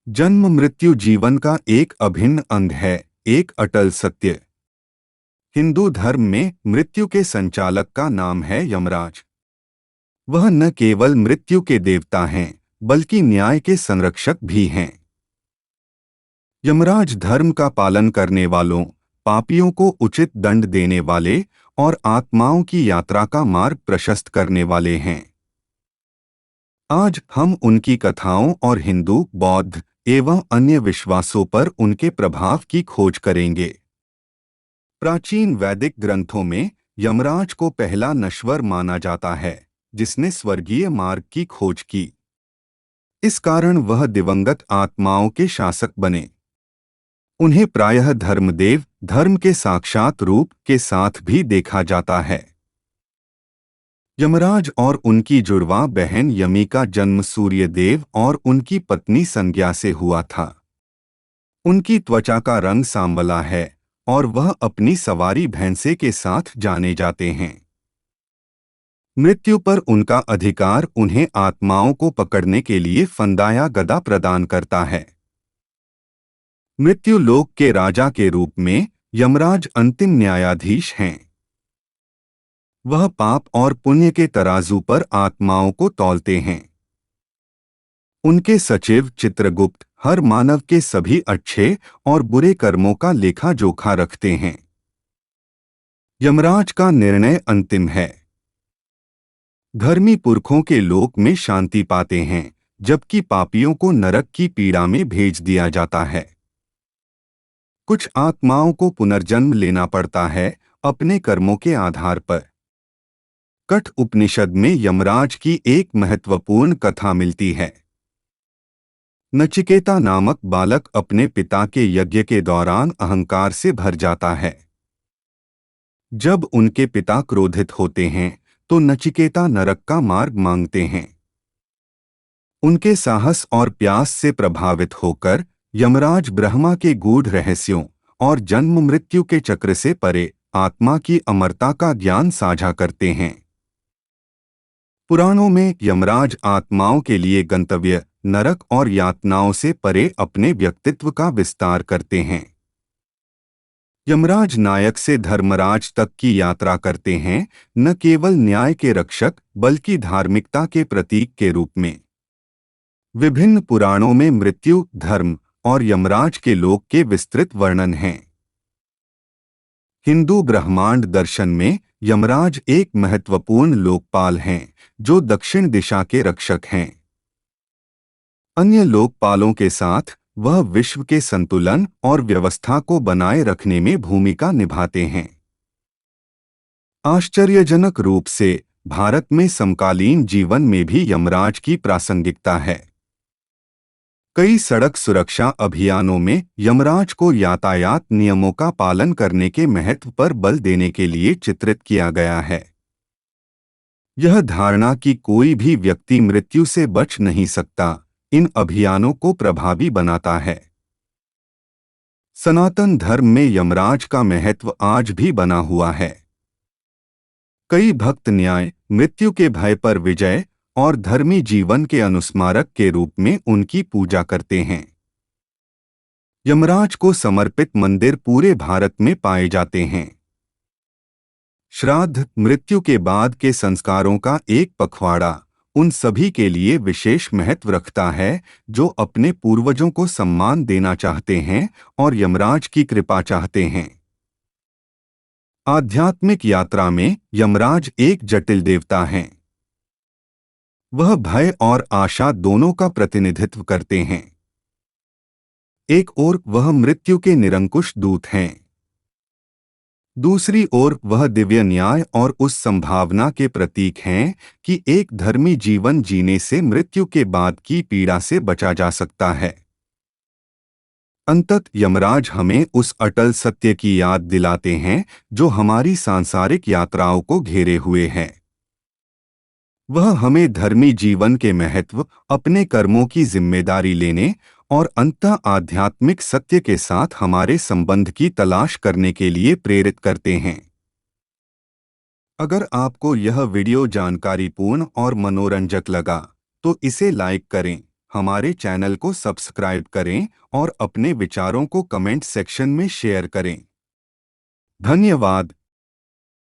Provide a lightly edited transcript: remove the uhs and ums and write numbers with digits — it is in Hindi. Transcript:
जन्म मृत्यु जीवन का एक अभिन्न अंग है, एक अटल सत्य। हिंदू धर्म में मृत्यु के संचालक का नाम है यमराज। वह न केवल मृत्यु के देवता हैं, बल्कि न्याय के संरक्षक भी हैं। यमराज धर्म का पालन करने वालों, पापियों को उचित दंड देने वाले और आत्माओं की यात्रा का मार्ग प्रशस्त करने वाले हैं। आज हम उनकी कथाओं और हिंदू, बौद्ध एवं अन्य विश्वासों पर उनके प्रभाव की खोज करेंगे। प्राचीन वैदिक ग्रंथों में यमराज को पहला नश्वर माना जाता है, जिसने स्वर्गीय मार्ग की खोज की। इस कारण वह दिवंगत आत्माओं के शासक बने। उन्हें प्रायः धर्मदेव, धर्म के साक्षात रूप के साथ भी देखा जाता है। यमराज और उनकी जुड़वा बहन यमी का जन्म सूर्य देव और उनकी पत्नी संज्ञा से हुआ था। उनकी त्वचा का रंग सांवला है और वह अपनी सवारी भैंसे के साथ जाने जाते हैं। मृत्यु पर उनका अधिकार उन्हें आत्माओं को पकड़ने के लिए फंदा या गदा प्रदान करता है। मृत्यु लोक के राजा के रूप में यमराज अंतिम न्यायाधीश हैं। वह पाप और पुण्य के तराजू पर आत्माओं को तौलते हैं। उनके सचिव चित्रगुप्त हर मानव के सभी अच्छे और बुरे कर्मों का लेखा जोखा रखते हैं। यमराज का निर्णय अंतिम है। धर्मी पुरखों के लोक में शांति पाते हैं, जबकि पापियों को नरक की पीड़ा में भेज दिया जाता है। कुछ आत्माओं को पुनर्जन्म लेना पड़ता है, अपने कर्मों के आधार पर। कठ उपनिषद में यमराज की एक महत्वपूर्ण कथा मिलती है। नचिकेता नामक बालक अपने पिता के यज्ञ के दौरान अहंकार से भर जाता है। जब उनके पिता क्रोधित होते हैं, तो नचिकेता नरक का मार्ग मांगते हैं। उनके साहस और प्यास से प्रभावित होकर यमराज ब्रह्मा के गूढ़ रहस्यों और जन्म मृत्यु के चक्र से परे आत्मा की अमरता का ज्ञान साझा करते हैं। पुराणों में यमराज आत्माओं के लिए गंतव्य नरक और यातनाओं से परे अपने व्यक्तित्व का विस्तार करते हैं। यमराज नायक से धर्मराज तक की यात्रा करते हैं, न केवल न्याय के रक्षक बल्कि धार्मिकता के प्रतीक के रूप में। विभिन्न पुराणों में मृत्यु, धर्म और यमराज के लोक के विस्तृत वर्णन हैं। हिंदू ब्रह्मांड दर्शन में यमराज एक महत्वपूर्ण लोकपाल हैं, जो दक्षिण दिशा के रक्षक हैं। अन्य लोकपालों के साथ वह विश्व के संतुलन और व्यवस्था को बनाए रखने में भूमिका निभाते हैं। आश्चर्यजनक रूप से भारत में समकालीन जीवन में भी यमराज की प्रासंगिकता है। कई सड़क सुरक्षा अभियानों में यमराज को यातायात नियमों का पालन करने के महत्व पर बल देने के लिए चित्रित किया गया है। यह धारणा कि कोई भी व्यक्ति मृत्यु से बच नहीं सकता, इन अभियानों को प्रभावी बनाता है। सनातन धर्म में यमराज का महत्व आज भी बना हुआ है। कई भक्त न्याय, मृत्यु के भय पर विजय और धर्मी जीवन के अनुस्मारक के रूप में उनकी पूजा करते हैं। यमराज को समर्पित मंदिर पूरे भारत में पाए जाते हैं। श्राद्ध, मृत्यु के बाद के संस्कारों का एक पखवाड़ा उन सभी के लिए विशेष महत्व रखता है, जो अपने पूर्वजों को सम्मान देना चाहते हैं और यमराज की कृपा चाहते हैं। आध्यात्मिक यात्रा में यमराज एक जटिल देवता हैं। वह भय और आशा दोनों का प्रतिनिधित्व करते हैं। एक ओर वह मृत्यु के निरंकुश दूत हैं, दूसरी ओर वह दिव्य न्याय और उस संभावना के प्रतीक हैं कि एक धर्मी जीवन जीने से मृत्यु के बाद की पीड़ा से बचा जा सकता है। अंततः यमराज हमें उस अटल सत्य की याद दिलाते हैं, जो हमारी सांसारिक यात्राओं को घेरे हुए है। वह हमें धर्मी जीवन के महत्व, अपने कर्मों की जिम्मेदारी लेने और अंततः आध्यात्मिक सत्य के साथ हमारे संबंध की तलाश करने के लिए प्रेरित करते हैं। अगर आपको यह वीडियो जानकारीपूर्ण और मनोरंजक लगा, तो इसे लाइक करें, हमारे चैनल को सब्सक्राइब करें और अपने विचारों को कमेंट सेक्शन में शेयर करें। धन्यवाद।